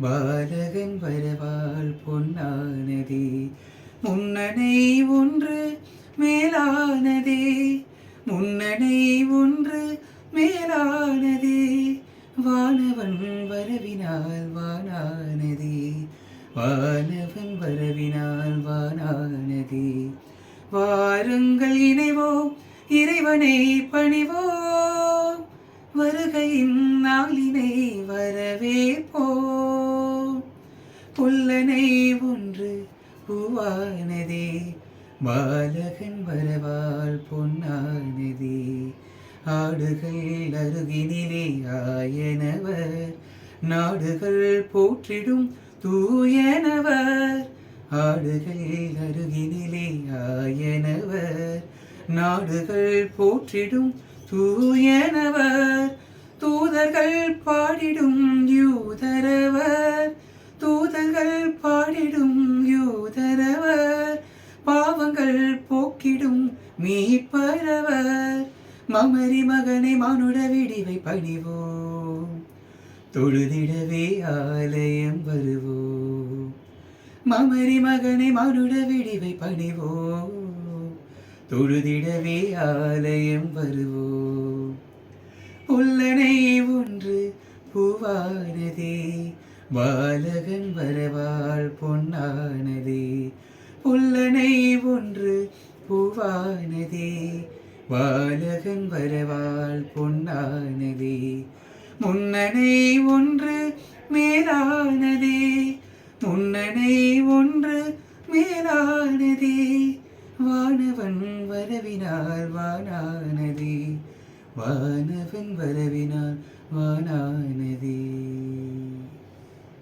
பாலகன் வரவால் பொன்னானதே. முன்னனை ஒன்று மேலானதே, முன்னனை ஒன்று மேலானதே. வானவன் வரவினால் வானானதே, வானவன் வரவினால் வானானதே. வாருங்கள் இணைவோம், இறைவனை பணிவோம், வருகையின் நாளினை வரவேற்போம். புல்லனை ஒன்று பூவானதே, பாலகன் வரவால் பொன்னானதே. ஆடுகள் அருகினிலே ஆயனவர், நாடுகள் போற்றிடும் தூயனவர். ஆடுகள் அருகினிலே ஆயனவர், நாடுகள் போற்றிடும் தூயனவர். தூதர்கள் பாடிடும் யூதரவர், தூதர்கள் பாடிடும் யூதரவர். பாவங்கள் போக்கிடும் மீட்பரவர். மமரி மகனை மானுட விடிவை பணிவோம், தொழுதிடவே ஆலயம் வருவோம். மமரி மகனை மானுட விடிவை பணிவோம், தொழுதிடவே ஆலயம் வருவோம். புல்லனை ஒன்று பூவானதே, பாலகன் வரவால் பொன்னானதே. புல்லனை ஒன்று பூவானதே, பாலகன் வரவால் பொன்னானதே. முன்னனை ஒன்று மேலானதே, முன்னனை ஒன்று மேலானதே. வானவன் வரவினால் வானானதே, வானவன் வரவினால் வானானதே.